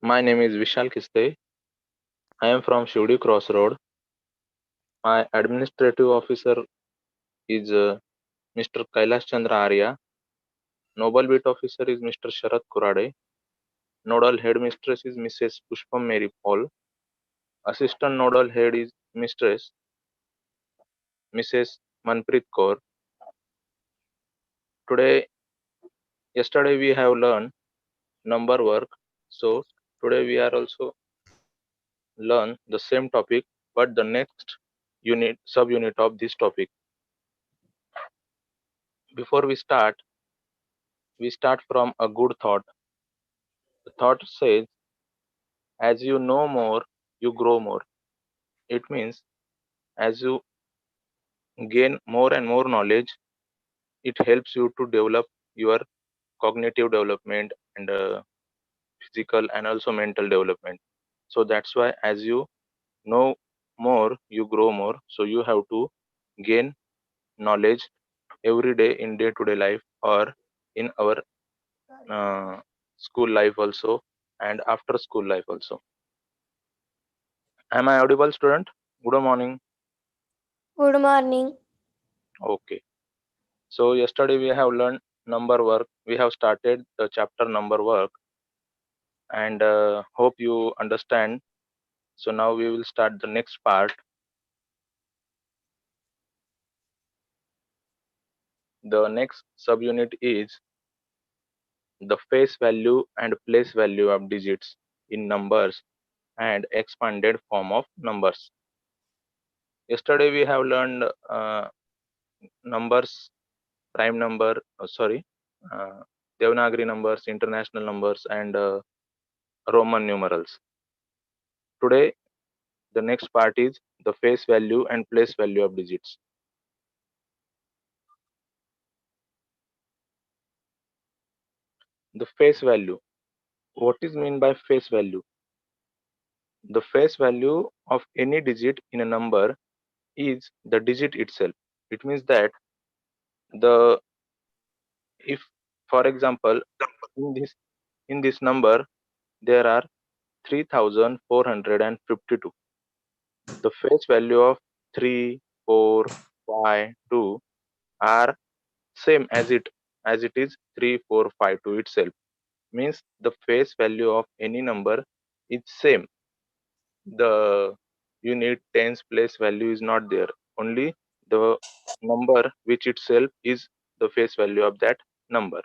My name is Vishal Kiste. I am from Shivdi Crossroad. My administrative officer is Mr. Kailash Chandra Arya. Nodal beat officer is Mr. Sharat Kurade. Nodal headmistress is Mrs. Pushpam Mary Paul. Assistant nodal head is Mistress Mrs. Manpreet Kaur. Yesterday we have learned number work. So today we are also learn the same topic, but the next unit subunit of this topic. Before we start from a good thought. The thought says, as you know more, you grow more. It means as you gain more and more knowledge, it helps you to develop your cognitive development and physical and also mental development. So that's why as you know more, you grow more. So you have to gain knowledge every day in day to day life or in our school life also and after school life also. Am I audible, student? Good morning. Good morning. Okay. So yesterday we have learned number work. We have started the chapter number work and hope you understand. So now we will start the next part. The next subunit is the face value and place value of digits in numbers and expanded form of numbers. Yesterday we have learned numbers, prime number, uh, Devanagari numbers, international numbers, and Roman numerals. Today, the next part is the face value and place value of digits. The face value. What is mean by face value? The face value of any digit in a number is the digit itself. It means that the if, for example, in this number there are 3,452. The face value of 3, 4, 5, 2 are same as it is 3, 4, 5, 2 itself. Means the face value of any number is same. The unit tens place value is not there. Only the number which itself is the face value of that number.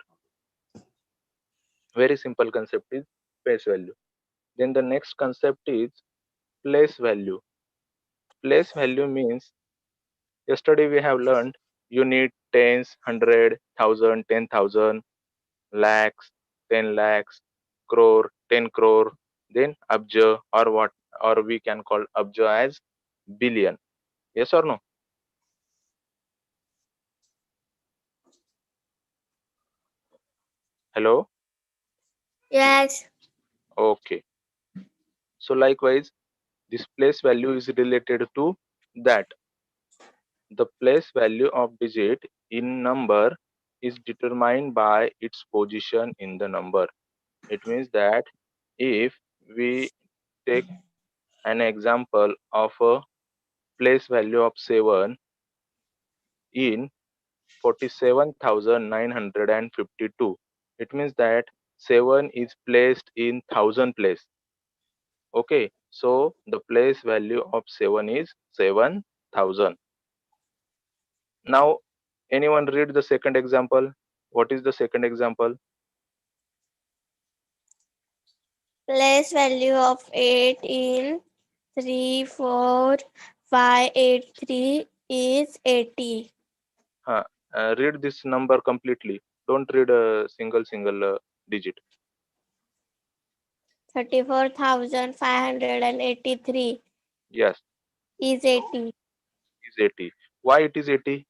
Very simple concept is face value. Then the next concept is place value. Place value means yesterday we have learned unit, tens, hundred, thousand, 10,000, lakhs, 10 lakhs, crore, 10 crore, then abja or what, or we can call abja as billion. Yes or no? Hello? Yes. Okay. So likewise, this place value is related to that. The place value of digit in number is determined by its position in the number. It means that if we take an example of a place value of 7 in 47,952, it means that 7 is placed in 1000 place. Okay, so the place value of 7 is 7,000. Now, anyone read the second example? What is the second example? Place value of 8 in 34583 is 80. Read this number completely. Don't read a single digit. 34,583. Yes. is 80. Is 80. Why it is 80?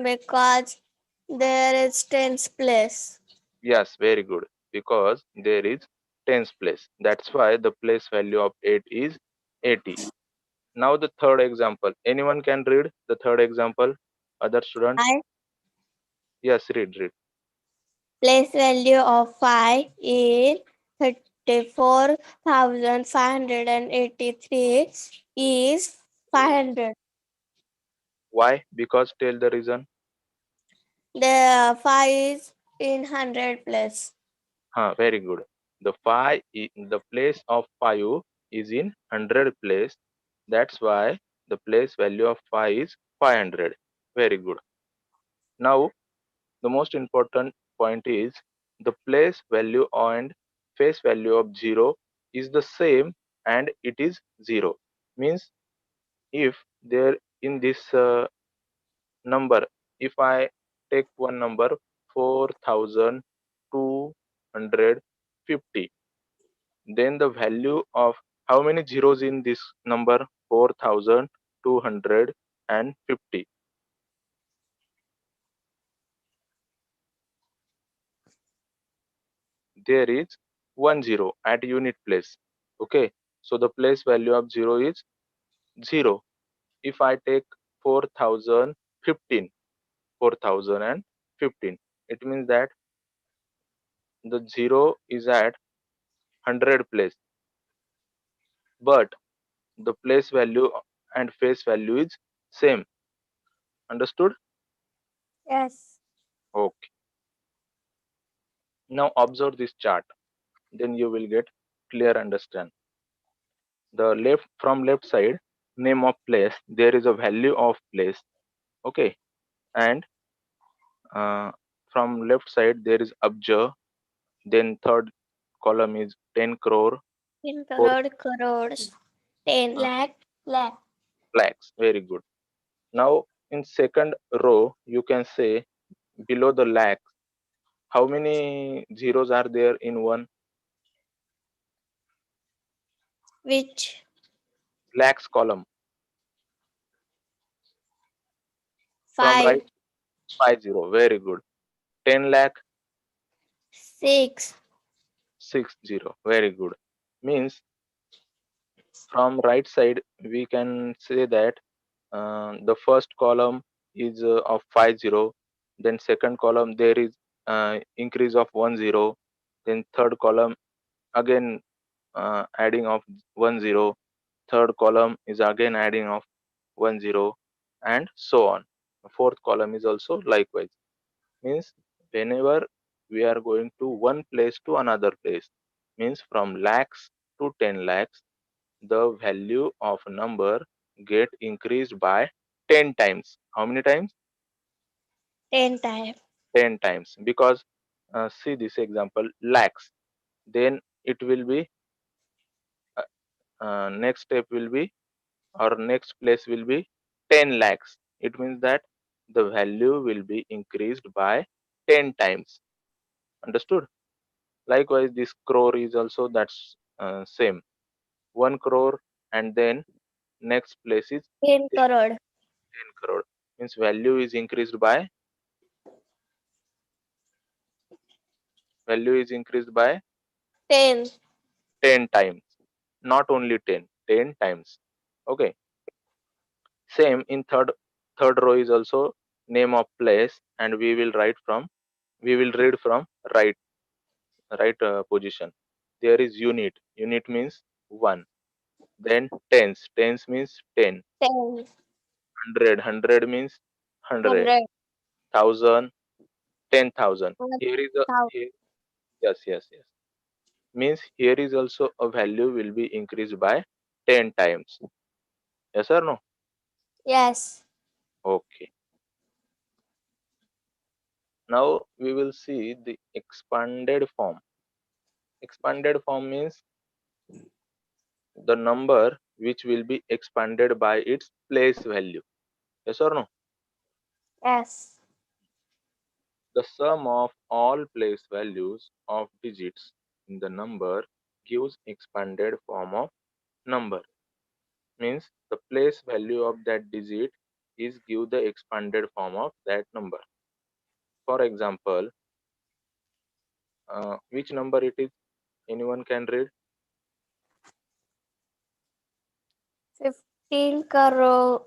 Because there is tens place. Yes, very good. Because there is tens place. That's why the place value of 8 is 80. Now the third example. Anyone can read the third example? Other students? I Yes, read. place value of 5 is 34,583 is 500. Why? Because tell the reason. The 5 is in 100 place. Very good. The place of 5 is in 100 place. That's why the place value of 5 is 500. Very good. Now the most important point is the place value and face value of 0 is the same and it is 0. Means if there in this number, if I take one number 4250, then the value of how many zeros in this number 4250? There is 10 at unit place. Okay, so the place value of 0 is 0. If I take 4015, 4015, it means that the 0 is at 100 place, but the place value and face value is same. Understood? Yes. Okay. Now observe this chart, then you will get clear understand. The left from left side, name of place, there is a value of place. Okay, and uh, from left side there is abjad, then third column is 10 crore, In fourth crores, 10 uh, lakh. lakhs. Very good. Now in second row you can say below the lakhs, how many zeros are there in one Which lakhs column? From 5, right, 50. Very good. 10 lakh, 6, 60. Very good. Means from right side we can say that the first column is of 50, then second column there is increase of 10, then third column again adding of 10, third column is again adding of 10, and so on. Fourth column is also likewise. Means whenever we are going to one place to another place, means from lakhs to 10 lakhs, the value of a number get increased by 10 times. How many times? 10 times. 10 times. Because see this example, lakhs, then it will be uh, next step will be, or next place will be 10 lakhs. It means that the value will be increased by 10 times. Understood? Likewise this crore is also that's same, 1 crore, and then next place is 10 crore. 10 crore. Means value is increased by, value is increased by 10. 10 times, not only 10, 10 times. Okay, same in third row is also name of place, and we will read from right, position. There is unit means 1, then tens means 10, 10. hundred means 100, 100. thousand, 10,000. Here is a 1000. here, yes, means here is also a value will be increased by 10 times. Yes or no? Yes. Okay. Now we will see the expanded form. Expanded form means the number which will be expanded by its place value. Yes or no? Yes. The sum of all place values of digits in the number gives expanded form of number. Means the place value of that digit is give the expanded form of that number. For example, which number it is? Anyone can read? 15 crore,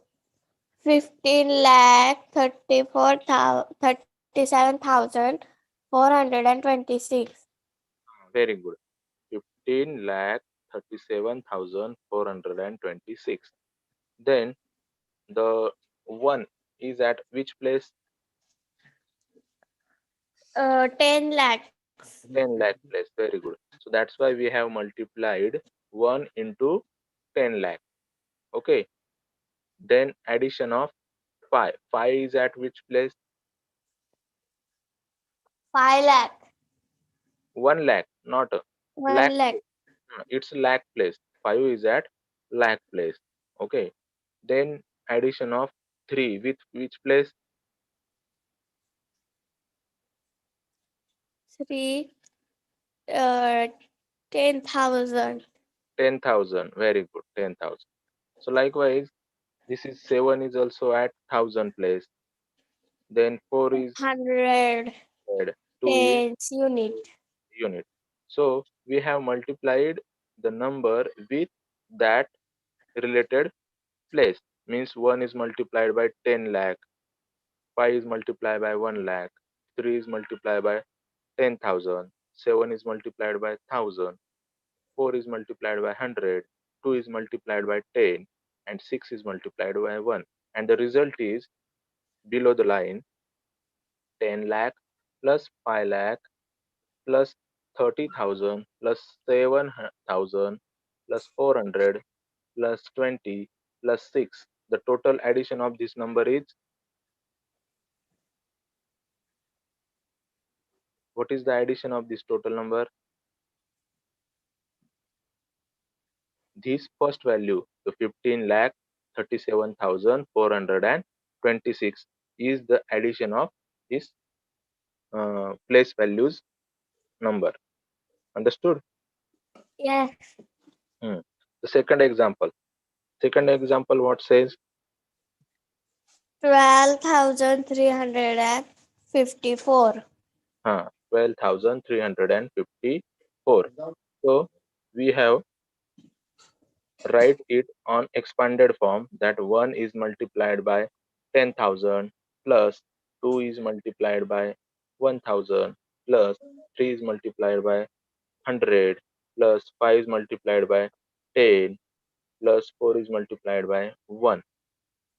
15 lakh 37,426. Very good. 15 lakh 37,426. Then the 1 is at which place? 10 lakhs. 10 lakh place. Very good. So that's why we have multiplied 1 into 10 lakh. Okay. Then addition of 5. 5 is at which place? 5 lakh. 1 lakh, not a 1 lakh. lakh. It's lakh place. 5 is at lakh place. Okay. Then addition of 3 with which place? 3, 10,000. 10,000. Very good. 10,000. So likewise, this is 7 is also at 1,000 place. Then 4 is 100 dead. 2 is tens unit. unit. So we have multiplied the number with that related place. Means 1 is multiplied by 10 lakh, 5 is multiplied by 1 lakh, 3 is multiplied by 10,000, 7 is multiplied by 1,000, 4 is multiplied by 100, 2 is multiplied by 10, and 6 is multiplied by 1. And the result is below the line 10 lakh plus 5 lakh plus 30,000 plus 7,000 plus 400 plus 20 plus 6. The total addition of this number is, what is the addition of this total number? This first value, the 15 lakh 37,426, is the addition of this place values number. Understood? Yes. Hmm. The second example. Second example, what says? 12,354. 12,354. So we have write it on expanded form, that 1 is multiplied by 10,000 plus 2 is multiplied by 1,000 plus 3 is multiplied by 100 plus 5 is multiplied by 10 plus 4 is multiplied by 1.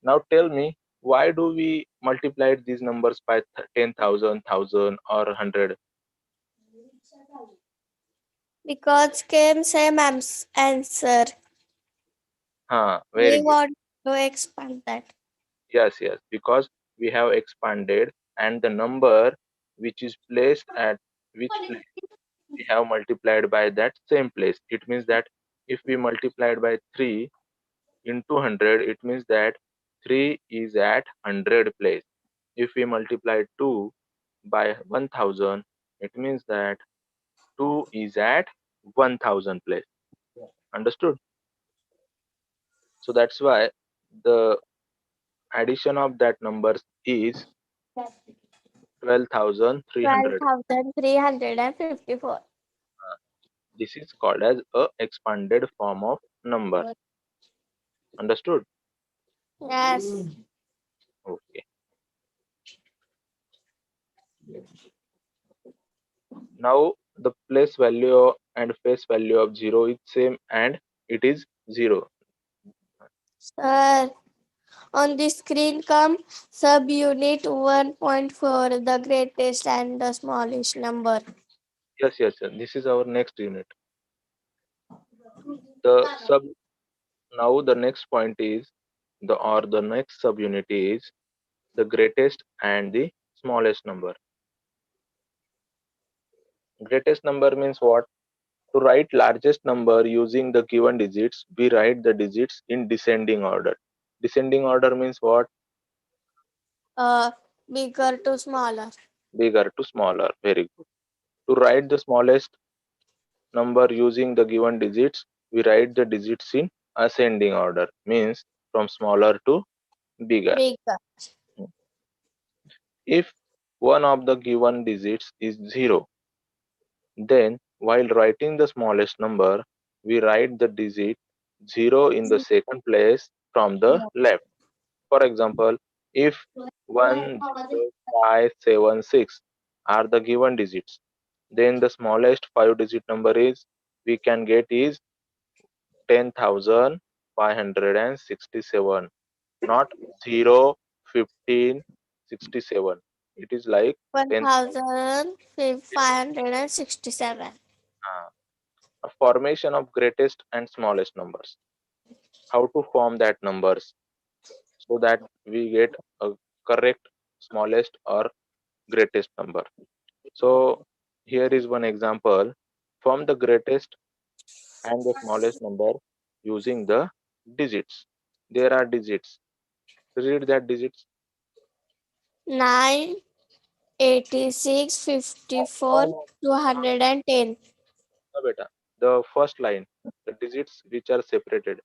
Now tell me, why do we multiply these numbers by 10,000, 1,000 or 100? Because came same answer. Very We good. want to expand that. Yes, yes, because we have expanded and the number which is placed at which place we have multiplied by that same place. It means that if we multiplied by 3 into 100, it means that 3 is at 100 place. If we multiply 2 by 1,000, it means that 2 is at 1,000 place. Understood? So that's why the addition of that numbers is 12,300. 12,354. This is called as a expanded form of number. Understood? Yes. Okay. Now the place value and face value of 0 is same and it is 0. Sir, on the screen come subunit 1.4, the greatest and the smallest number. Yes, yes, yes. This is our next unit. The sub Now the next point is the next subunit is the greatest and the smallest number. Greatest number means what? To write largest number using the given digits, we write the digits in descending order. Descending order means what? Uh, Bigger to smaller. Bigger to smaller. Very good. To write the smallest number using the given digits, we write the digits in ascending order, means from smaller to bigger. Bigger. If one of the given digits is 0, then while writing the smallest number, we write the digit 0 in the second place from the left. For example, if 10576 are the given digits, then the smallest 5-digit number is we can get is 10,567, not 0, 15, 67. It is like 10. 1567. A formation of greatest and smallest numbers. How to form that numbers so that we get a correct smallest or greatest number. So here is one example. Form the greatest and the smallest number using the digits. There are digits. Read that digits. 9, 86, 54, No, 210. no, beta. The first line, the digits which are separated,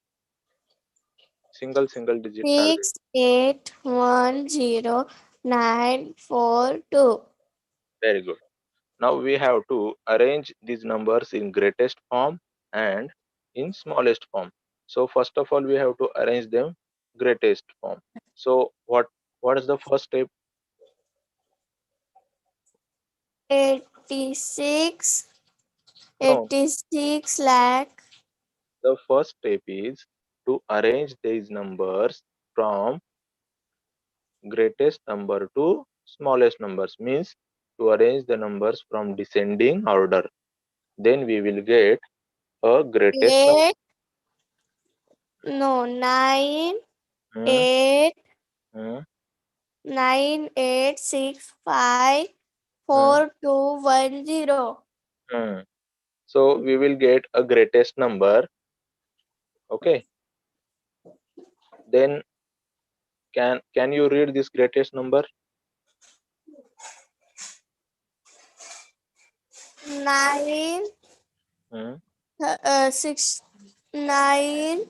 single digits are there. 6, 8, 1, 0, 9, 4, 2. Very good. Now we have to arrange these numbers in greatest form and in smallest form. So first of all, we have to arrange them greatest form. So what is the first step? 86, No, 86 lakh. the first step is to arrange these numbers from greatest number to smallest numbers, means to arrange the numbers from descending order. Then we will get a greatest number. 8, no, 9, Hmm, 8, hmm, 9, 8, 6, 5, hmm, 4, 2, 1, 0. hmm. So we will get a greatest number. Okay. Then can you read this greatest number? 9, Hmm, 6, 9,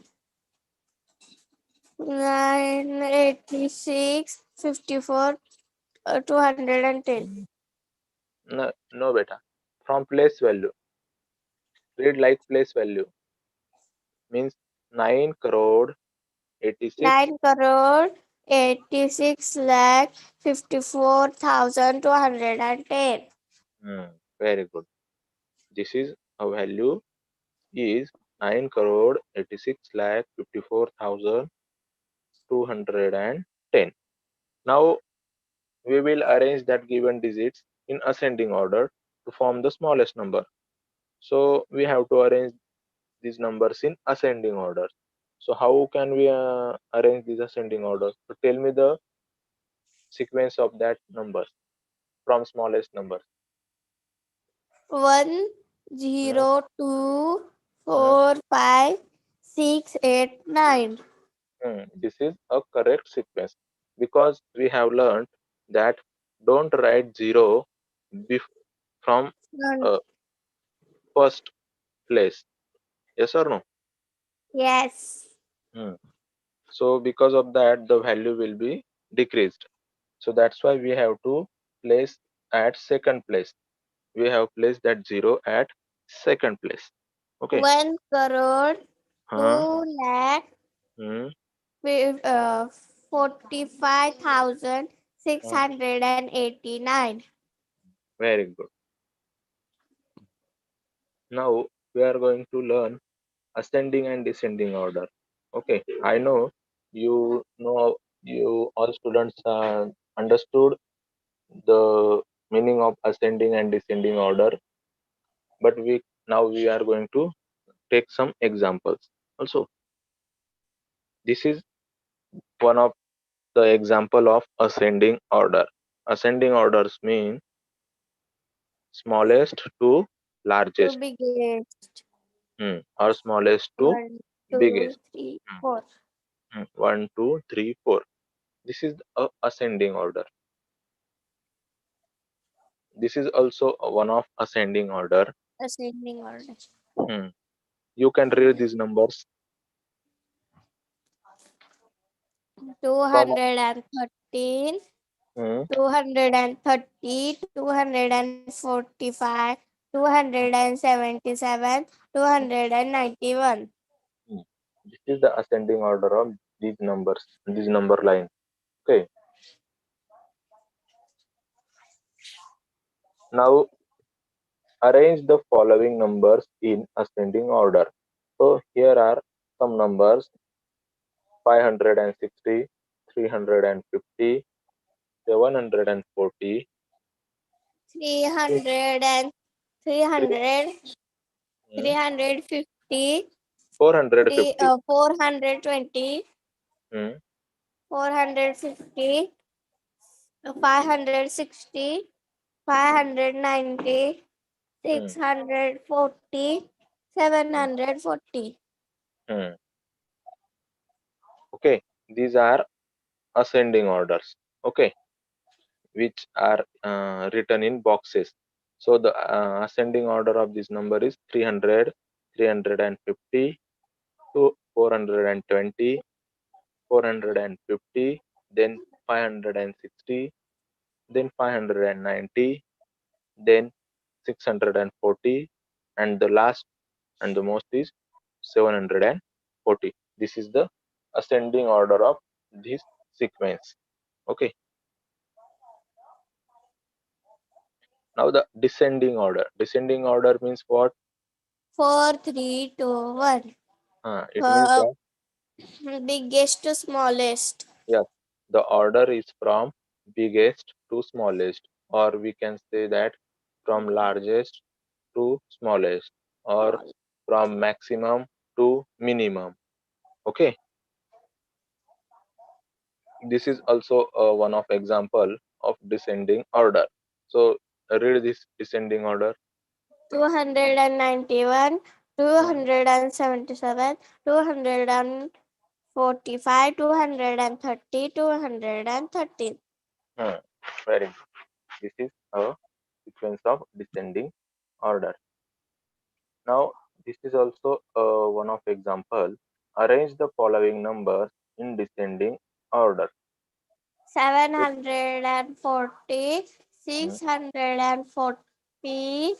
9, 86, 54, 210. no, no beta. From place value. Read like place value. Means 9 crore 86. 9 crore 86 lakh 54,210. Hmm, very good. This is a value is 9 crore 86 lakh 54,210. Now we will arrange that given digits in ascending order to form the smallest number. So we have to arrange these numbers in ascending order. So how can we arrange this ascending order? So tell me the sequence of that numbers from smallest number. 1, Hmm, 0, 2, hmm, 4, 5, 6, 8, 9. This is a correct sequence because we have learned that don't write zero from None. uh, first place. Yes or no? Yes. Hmm. So because of that, the value will be decreased. So that's why we have to place at second place. We have placed that zero at second place. Okay. 1 crore Huh? 2 lakh Hmm. Hmm. 45,689. Very good. Now we are going to learn ascending and descending order. Okay. I know you all students understood the meaning of ascending and descending order, but we are going to take some examples. Also, this is one of the example of ascending order. Ascending orders mean smallest to To largest, biggest. or smallest to 1, 2, biggest. 3, Hmm, 4. 1, 2, 3, 4. This is a ascending order. This is also one of ascending order. Ascending order. Hmm. You can read these numbers from 213, hmm, 230, 245, 277, 291. hmm. This is the ascending order of these numbers, this number line. Okay. Now arrange the following numbers in ascending order. So here are some numbers: 560, 350, 740, 300 and 300, hmm, 350, 3, 450, 420, hmm, 450, 560, 590, hmm, 640, hmm, 740. hmm. Okay, these are ascending orders. Okay, which are written in boxes. So the ascending order of this number is 300, 350 to 420, 450, then 560, then 590, then 640, and the last and the most is 740. This is the ascending order of this sequence. Okay. Now the descending order. Descending order means what? 4, 3, 2, 1. It means Uh, that biggest to smallest. yes, the order is from biggest to smallest, or we can say that from largest to smallest, or from maximum to minimum. Okay, this is also one of example of descending order. So read this descending order. 291, Hmm, 277, 245, 230, 213. hmm, very good. This is a sequence of descending order. Now, this is also one of example. Arrange the following numbers in descending order. It, 740, mm, 640,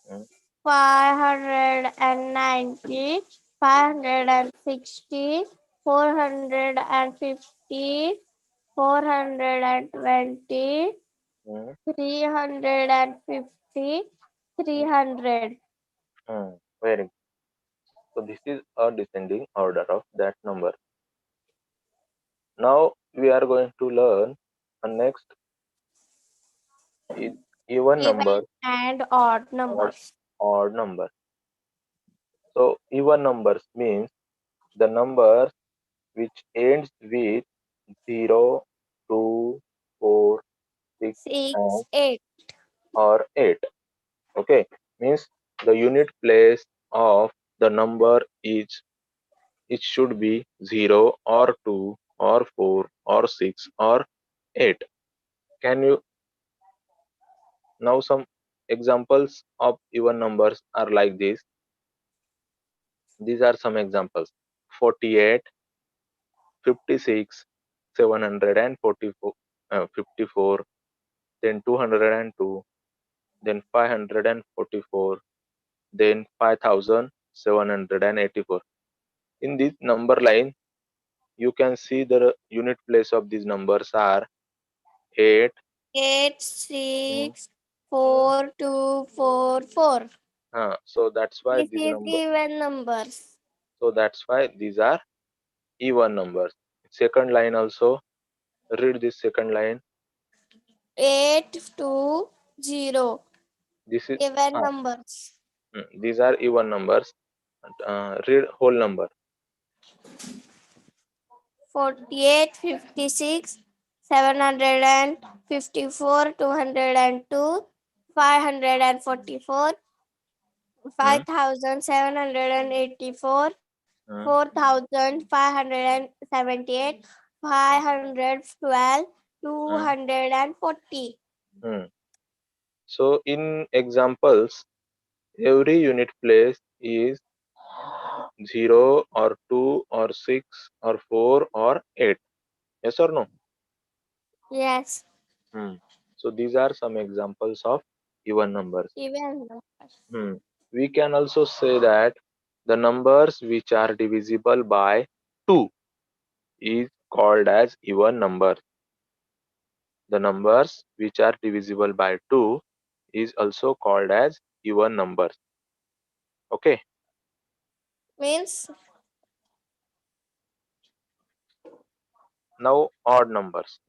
mm, 590, 560, 450, 420, mm, 350, mm, 300. very good. So this is a descending order of that number. Now we are going to learn the next is even Even number and odd or numbers. odd number. So even numbers means the numbers which ends with 0, 2, 4, 6, 6, and 8. or 8. Okay, means the unit place of the number is it should be 0 or 2 or 4 or 6 or 8. Can you now some examples of even numbers are like this. These are some examples: 48, 56, 744, 54, then 202, then 544, then 5784. In this number line, you can see the unit place of these numbers are 8. 8, Mm, 6, mm. 4, 2, 4, 4. So that's why This these is number. even numbers. So that's why these are even numbers. Second line also. Read this second line. 8 to 0. This is Even ah, numbers. these are even numbers. Read whole number. 48, 56, 754, 202, 544, Hmm, 5784, hmm, 4578, 512, hmm, 240. hmm. So in examples, Every unit place is 0 or 2 or 6 or 4 or 8. Yes or no? Yes. Hmm. So these are some examples of even numbers. Even numbers. Hmm. We can also say that the numbers which are divisible by 2 is called as even numbers. The numbers which are divisible by 2 is also called as even numbers. Okay. Means Now odd numbers.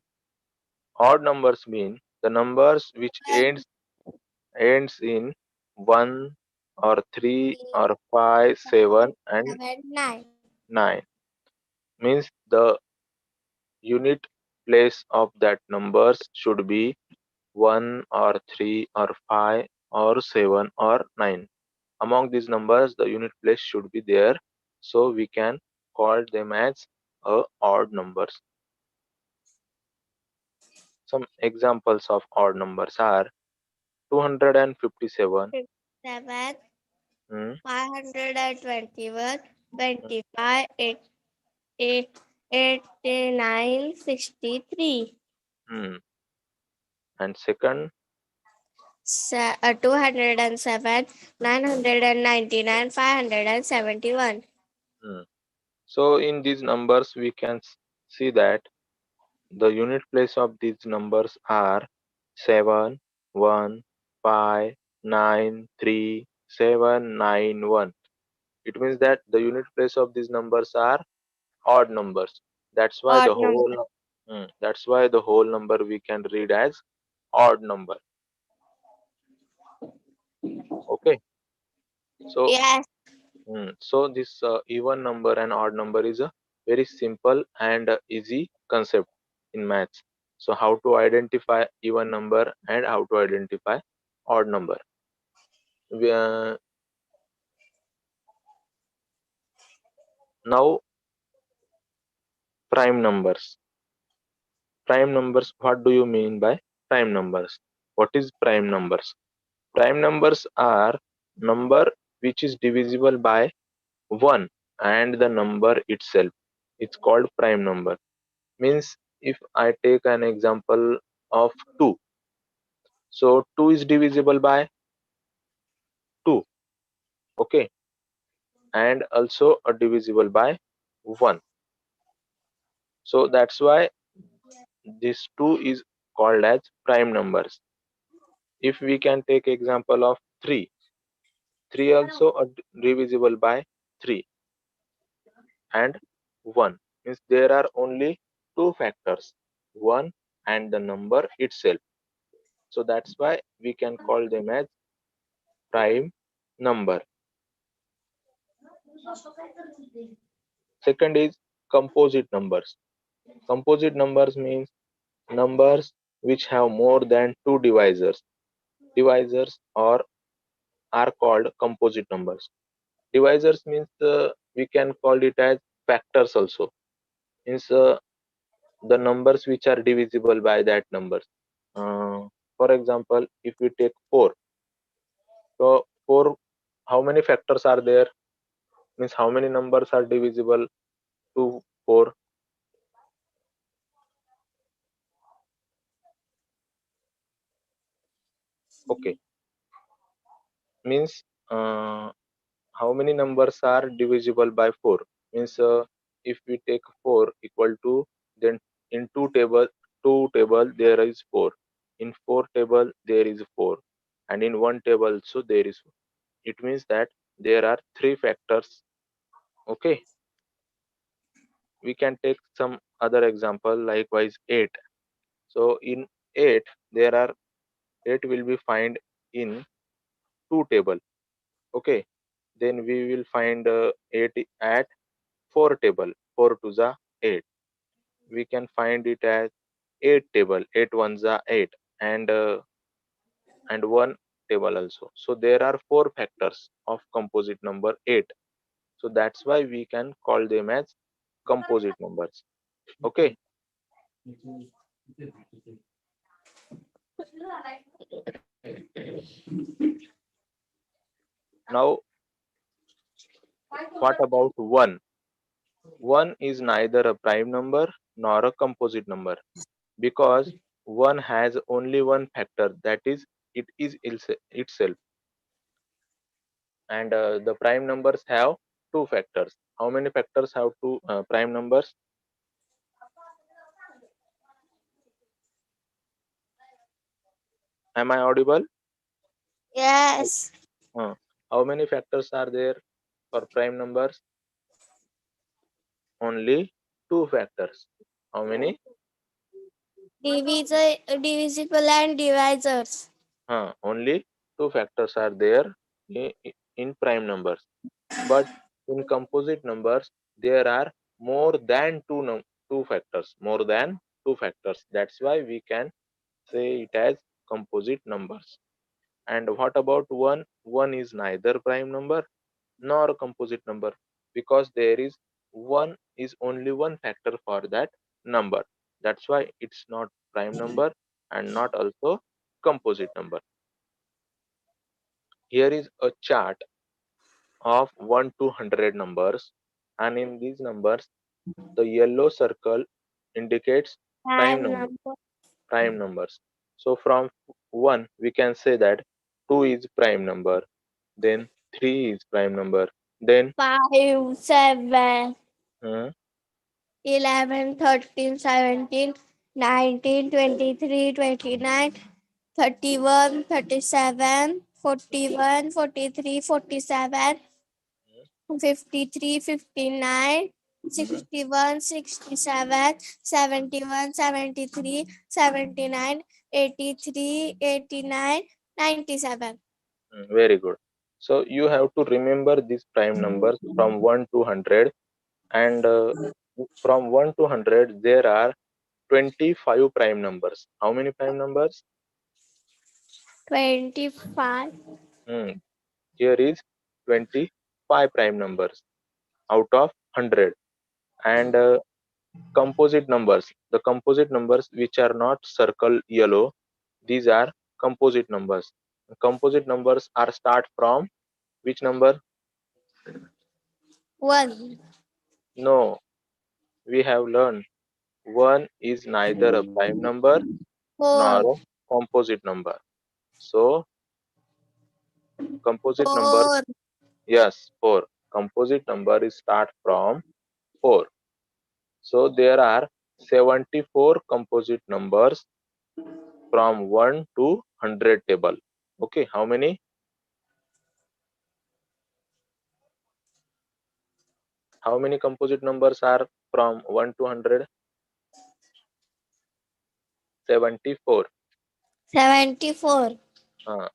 Odd numbers mean the numbers which ends in 1 or 3 or 5, 7 and 9. 9. Means the unit place of that numbers should be 1 or 3 or 5 or 7 or 9. Among these numbers, the unit place should be there, so we can call them as odd numbers. Some examples of odd numbers are 257, 7, hmm, 521, hmm, 25, 89, 63. hmm. And second, 207, 999, 571. hmm. So in these numbers, we can see that the unit place of these numbers are 7, 1, 5, 9, 3, 7, 9, 1. It means that the unit place of these numbers are odd numbers. That's why Odd the number. whole number we can read as odd number. Okay. So Yes. so this even number and odd number is a very simple and easy concept in maths. So how to identify even number and how to identify odd number. We, now prime numbers. Prime numbers. What do you mean by prime numbers? What is prime numbers? Prime numbers are number which is divisible by 1 and the number itself. It's called prime number. Means if I take an example of 2, so 2 is divisible by 2, okay, and also a divisible by 1. So that's why this 2 is called as prime numbers. If we can take example of 3, 3 also a divisible by 3 and 1. Means there are only two factors, 1 and the number itself. So that's why we can call them as prime number. Second is composite numbers. Composite numbers means numbers which have more than two divisors. Divisors are called composite numbers. Divisors means we can call it as factors also. Means the numbers which are divisible by that numbers. For example, if we take 4, so 4, how many factors are there? Means how many numbers are divisible to 4? Okay, means how many numbers are divisible by 4? Means if we take 4 equal to, then in two table there is 4, in 4 table there is 4, and in one table also there is 4. It means that there are three factors. Okay, we can take some other example, likewise 8. So in 8 there are 8 will be find in two table. Okay, then we will find 8 at 4 table. 4 to the 8. We can find it as 8 table. 8 ones are 8, and one table also. So there are four factors of composite number 8. So that's why we can call them as composite numbers. Okay. Now, what about 1? 1 is neither a prime number nor a composite number because 1 has only one factor, that is, it is itself, and the prime numbers have two factors. How many factors have two prime numbers? Am I audible? Yes. Uh, how many factors are there for prime numbers? Only two factors. How many? Divisible and divisors. Only two factors are there in prime numbers. But in composite numbers, there are more than two factors. More than two factors. That's why we can say it as composite numbers. And what about 1? 1 is neither prime number nor a composite number because there is one is only one factor for that number. That's why it's not prime number and not also composite number. Here is a chart of 1 to 100 numbers, and in these numbers the yellow circle indicates prime Prime number, number. prime numbers. So from 1 we can say that 2 is prime number, then 3 is prime number, then 5, 7, uh, 11, 13, 17, 19, 23, 29, 31, 37, 41, 43, 47, 53, 59, uh, 61, 67, 71, 73, 79, 83, 89, 97. very good. So you have to remember these prime numbers from 1 to 100, and from 1 to 100 there are 25 prime numbers. How many prime numbers? 25. Hmm, here is 25 prime numbers out of 100. And composite numbers, the composite numbers which are not circle yellow, these are composite numbers. Composite numbers are start from which number? 1. No, we have learned 1 is neither a prime number nor 4. a composite number. So composite number, 4. yes, 4. Composite number is start from 4. So there are 74 composite numbers from 1 to 100 table. Okay, how many? How many composite numbers are from 1 to 100? 74. 74. Uh,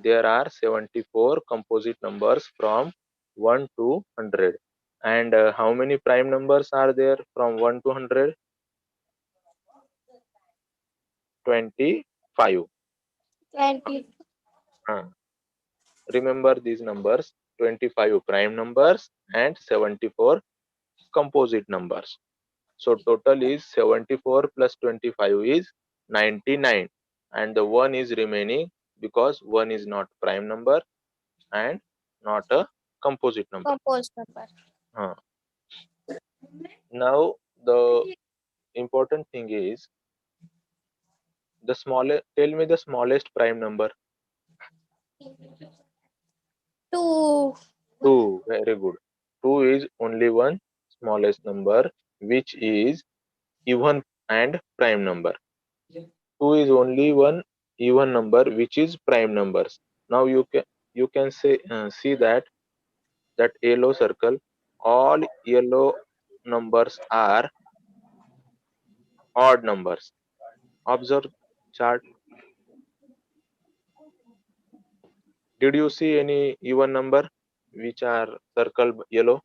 there are 74 composite numbers from 1 to 100. And how many prime numbers are there from 1 to 100? 25. 20. Uh, remember these numbers: 25 prime numbers and 74 composite numbers. So total is 74 plus 25 is 99, and the 1 is remaining because 1 is not prime number and not a composite number. Composed number. Uh, Now the important thing is the smallest. Tell me the smallest prime number. 2. 2. Very good. 2 is only one smallest number, which is even and prime number. 2 is only one even number, which is prime numbers. Now you can see that yellow circle. All yellow numbers are odd numbers. Observe chart. Did you see any even number which are circle yellow?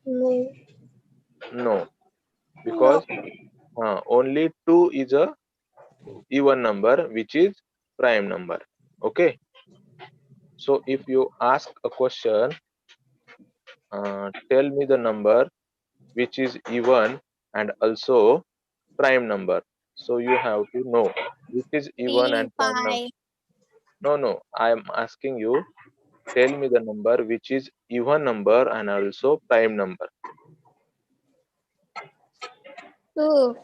No. No, No. because only 2 is a even number, which is prime number. Okay, so if you ask a question, tell me the number which is even and also prime number. So you have to know which is even 3, and prime number. 5. No, no, I am asking you Tell me the number which is even number and also prime number. 2.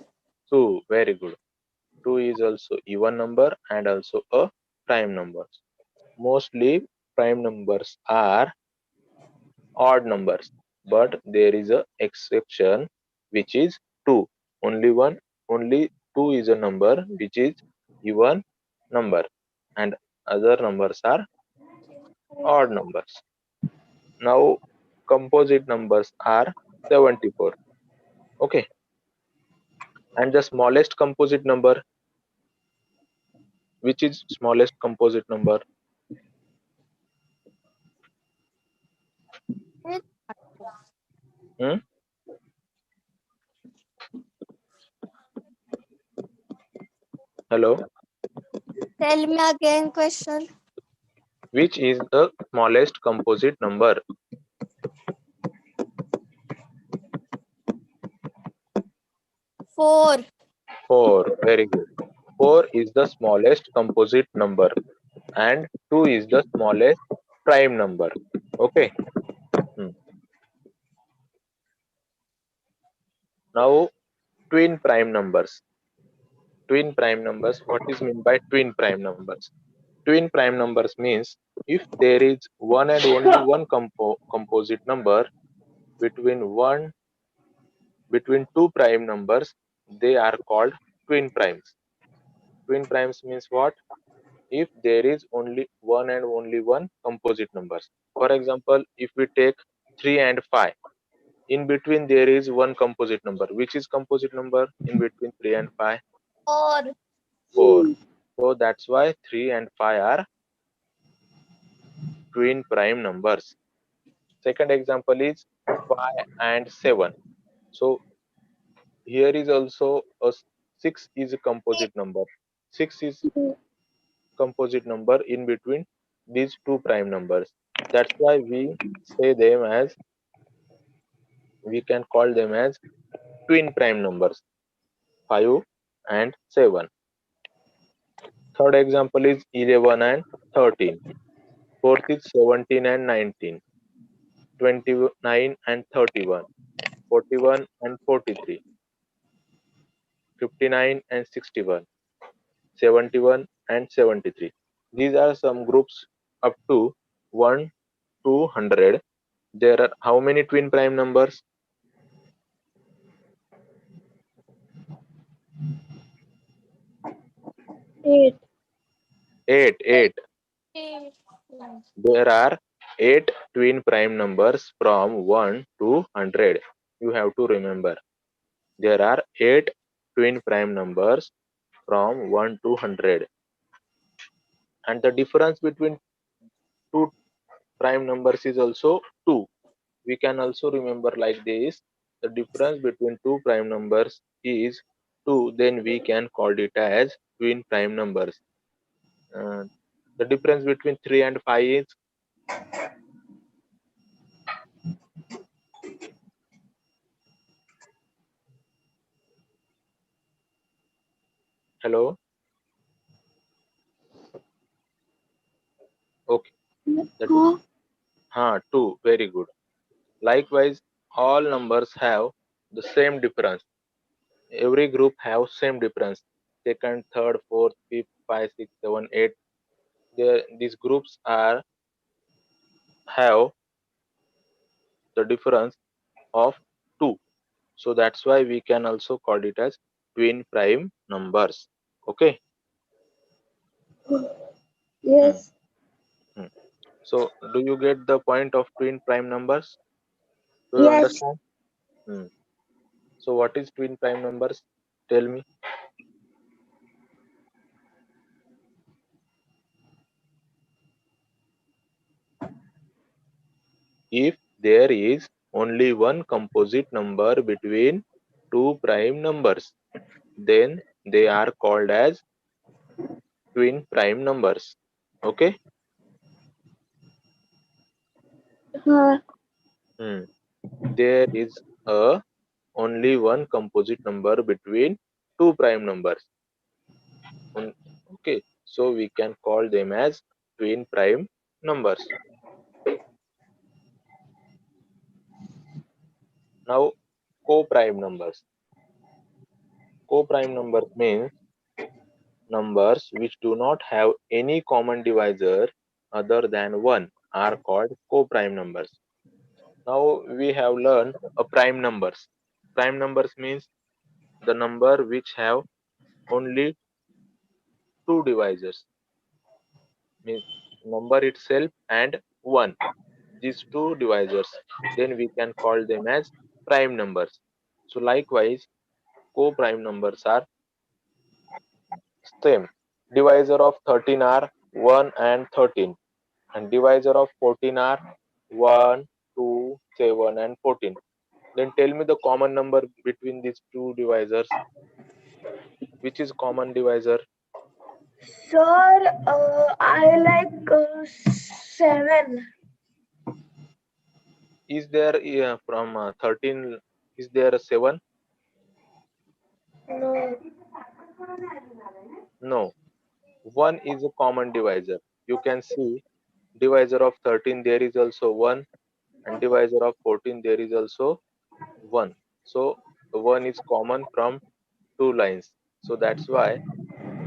2. Very good. 2 is also even number and also a prime number. Mostly prime numbers are odd numbers, but there is a exception which is 2. Only 2 is a number which is even number and other numbers are odd numbers. Now composite numbers are 74. Okay, and the smallest composite number, which is smallest composite number? Hmm? Hello, Tell me again question. which is the smallest composite number? 4. 4. Very good. 4 is the smallest composite number and 2 is the smallest prime number. Okay. Hmm. Now twin prime numbers. Twin prime numbers. What is meant by twin prime numbers? Twin prime numbers means if there is one and only one composite number between two prime numbers, they are called twin primes. Twin primes means what? If there is only one and only one composite numbers. For example, if we take 3 and 5, in between there is one composite number. Which is composite number in between 3 and 5? 4. 4. So that's why 3 and 5 are twin prime numbers. Second example is 5 and 7. So here is also a 6 is a composite number. 6 is composite number in between these two prime numbers. That's why we can call them as twin prime numbers, 5 and 7. Third example is 11 and 13. Fourth is 17 and 19. 29 and 31. 41 and 43. 59 and 61. 71 and 73. These are some groups up to 1 to 100. There are how many twin prime numbers? 8. 8. 8. 8. There are 8 twin prime numbers from 1 to 100. You have to remember. There are 8 twin prime numbers from 1 to 100. And the difference between two prime numbers is also 2. We can also remember like this. The difference between two prime numbers is 2. Then we can call it as twin prime numbers. Uh, the difference between 3 and 5 is, hello? Okay. That is 2. Very good. Likewise, all numbers have the same difference. Every group have same difference. Second, third, fourth, fifth, 5, 6, 7, 8. These groups have the difference of 2. So that's why we can also call it as twin prime numbers. Okay. Hmm, Yes. hmm. So do you get the point of twin prime numbers? Do you Yes. understand? Hmm. So what is twin prime numbers? Tell me. If there is only one composite number between two prime numbers, then they are called as twin prime numbers. Okay. Hmm. There is a only one composite number between two prime numbers. Okay, so we can call them as twin prime numbers. Now, co-prime numbers. Co-prime numbers means numbers which do not have any common divisor other than 1 are called co-prime numbers. Now we have learned a prime numbers. Prime numbers means the number which have only two divisors, means number itself and 1. These two divisors, then we can call them as prime numbers. So likewise, co-prime numbers are same. Divisor of 13 are 1 and 13, and divisor of 14 are 1, 2, 7 and 14. Then tell me the common number between these two divisors. Which is common divisor? Sir, I like 7. Is there from 13, is there a 7? No. No. 1 is a common divisor. You can see divisor of 13 there is also 1, and divisor of 14 there is also 1. So 1 is common from two lines. So that's why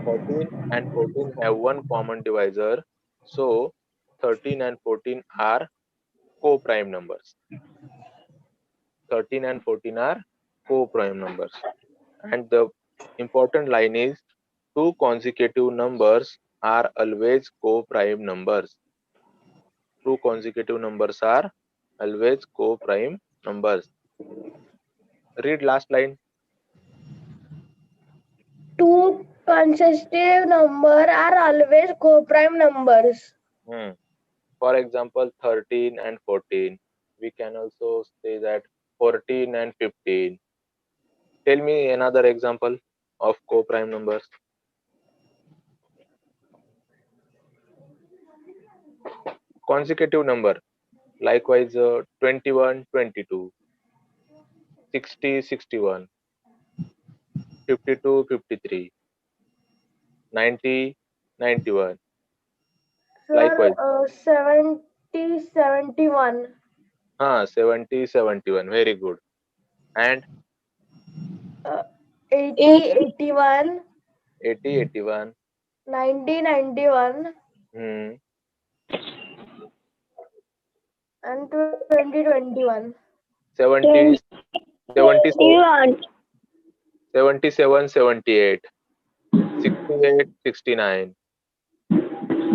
13 and 14 have one common divisor. So 13 and 14 are co-prime numbers. 13 and 14 are co-prime numbers. And the important line is two consecutive numbers are always co-prime numbers. Two consecutive numbers are always co-prime numbers. Read last line. Two consecutive number are always co-prime numbers. Hmm. For example, 13 and 14. We can also say that 14 and 15. Tell me another example of co-prime numbers. Consecutive number. Likewise, 21, 22, 60, 61, 52, 53, 90, 91. Sir, Likewise, 70, 71. 70, 71. Very good. And Uh, 80, 81. 80, 81. 90, 91. Hmm. And 20, 21. 70, 77, 21. 77, 78, 68, 69.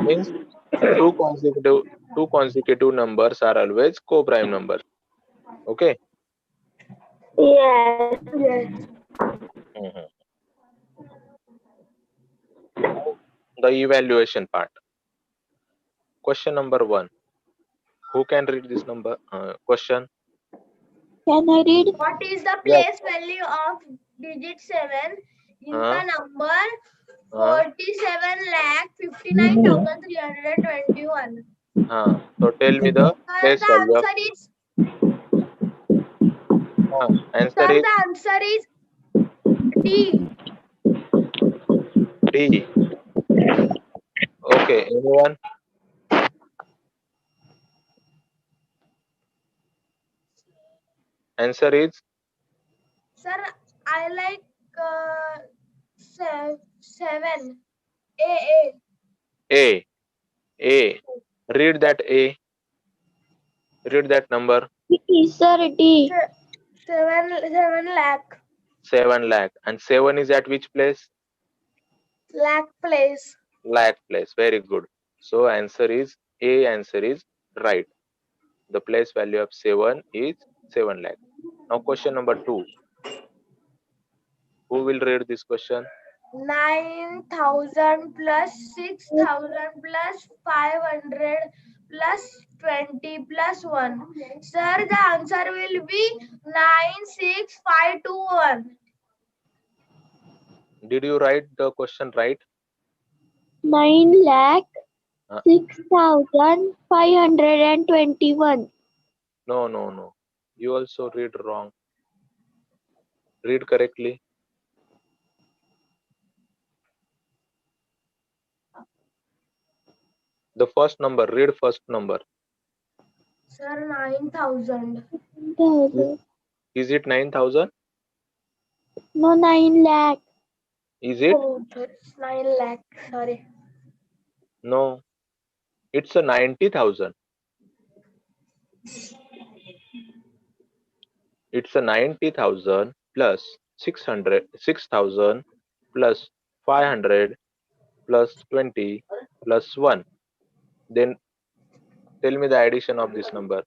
Means two consecutive two consecutive numbers are always co-prime numbers. Okay. Yes. Yes. Mhm. Now the evaluation part. Question number 1. Who can read this number question? Can I read? What is the Yes. place value of digit 7 in the Uh, number uh, 47,59,321? so tell me the Sir, place the value of answer is answer Sir, is the answer is D. D. Okay. Anyone? Answer is Sir, I like 7. A. A. A. Read that A. Read that number. D, sir, D. 7 lakh. 7 lakh. And 7 is at which place? Lakh place. Lakh place. Very good. So answer is A. Answer is right. The place value of 7 is 7 lakh. Now question number 2. Who will read this question? 9,000 plus 6,000 plus 500 plus 20 plus 1. Sir, the answer will be 96521. Did you write the question right? 9 lakh Uh, 6,521. no, no, no. You also read wrong. Read correctly. The first number. Read first number. Sir, 9,000. Is, 9,000. Is it 9,000? No, 9 lakh. Is it? Oh, it's 9 lakh. Sorry. No. It's a 90,000. It's a 90,000 plus 6,000 plus 500 plus 20 plus 1. Then tell me the addition of this number.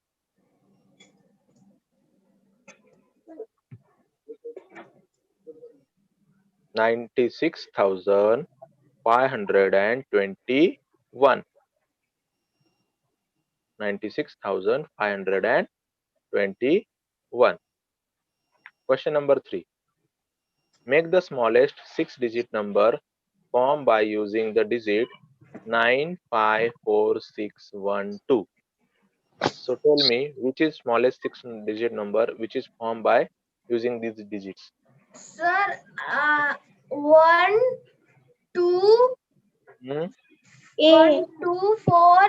96,521. 96,521. Question number 3. Make the smallest 6-digit number formed by using the digit 954612. So tell me which is smallest 6-digit number which is formed by using these digits. Sir, 1, 2, Hmm? A. 1, 2, 4,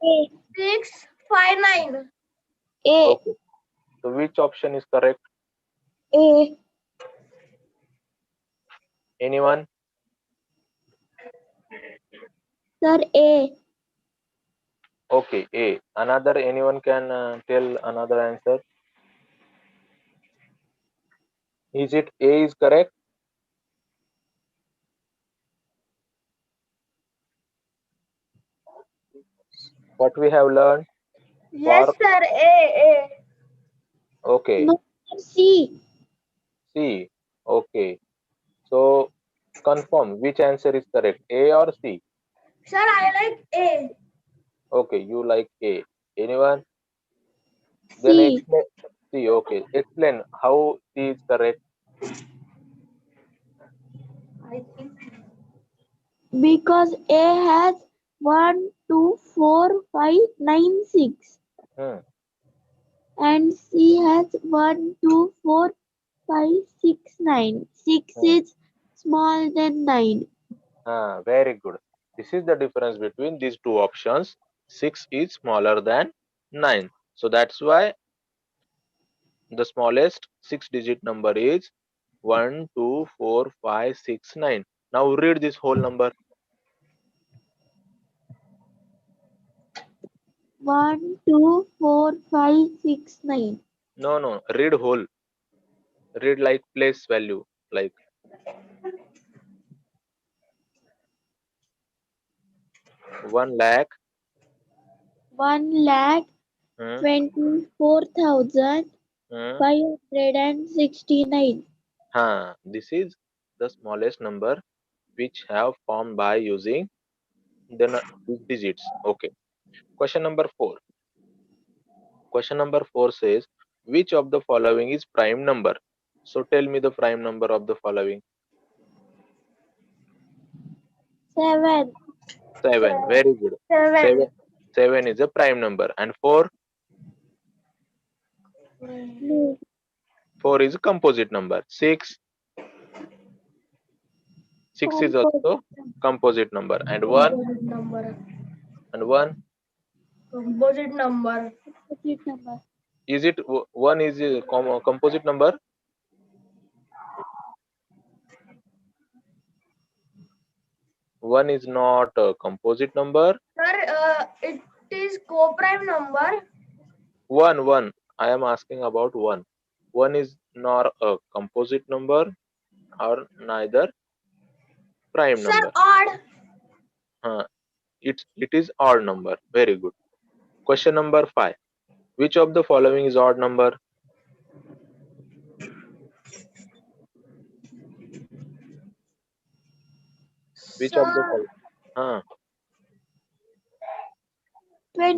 A. 6, 5, 9. A. Okay. So which option is correct? A. Anyone? Sir, A. Okay, A. Another anyone can tell another answer. Is it A is correct? What we have learned Yes, for sir. A. okay, No, C. C. Okay. So confirm which answer is correct, A or C. Sir, I like A. Okay, you like A. Anyone? Then C. explain C. Okay, explain how C is correct. I think. Because A has 1, 2, 4, 5, 9, 6. Hmm. And C has 1, 2, 4, 5, 6, 9. 6 Hmm. is smaller than 9. Very good. This is the difference between these two options. 6 is smaller than 9. So that's why the smallest 6-digit number is 1, 2, 4, 5, 6, 9. Now read this whole number. 1, 2, 4, 5, 6, 9. No, no, read whole. Read like place value. Like 1 lakh. 1 lakh Hmm, 24,569. hmm. This is the smallest number which have formed by using these digits. Okay. Question number 4. Question number 4 says, which of the following is prime number? So tell me the prime number of the following. 7. 7. Very good. 7. 7. 7 is a prime number. And 4? No. 4 is a composite number. 6? 6 is Composite. also composite number. And 1? Composite number. And 1? Composite number. Composite number. Is it 1 is a composite number? One is not a composite number. Sir, it is co-prime number. One. I am asking about 1. 1 is not a composite number or neither prime Sir, number. odd. Uh, it is odd number. Very good. Question number 5. Which of the following is odd number? Which of the Sir, following?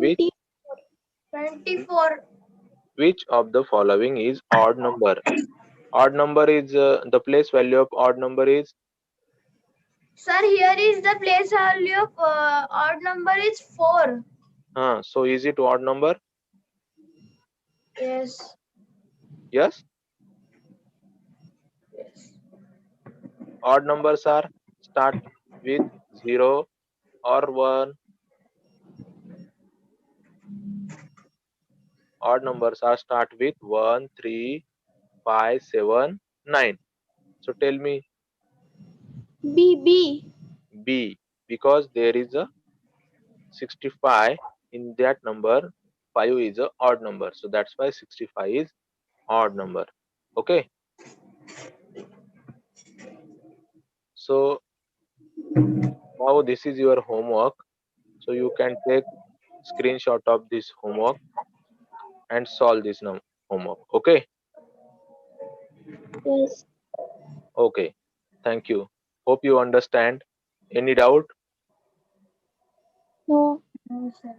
Which 20. 24. which of the following is odd number? Odd number is the place value of odd number is Sir, here is the place value of odd number is 4. so is it odd number? Yes. Yes. Yes. Odd numbers are start with 0 or 1. Odd numbers are start with 1, 3, 5, 7, 9. So tell me B. B, because there is a 65 in that number. 5 is a odd number, so that's why 65 is odd number. Okay, so now this is your homework, so you can take screenshot of this homework and solve this homework. Okay, Yes. okay, thank you. Hope you understand. Any doubt? No. No, sir.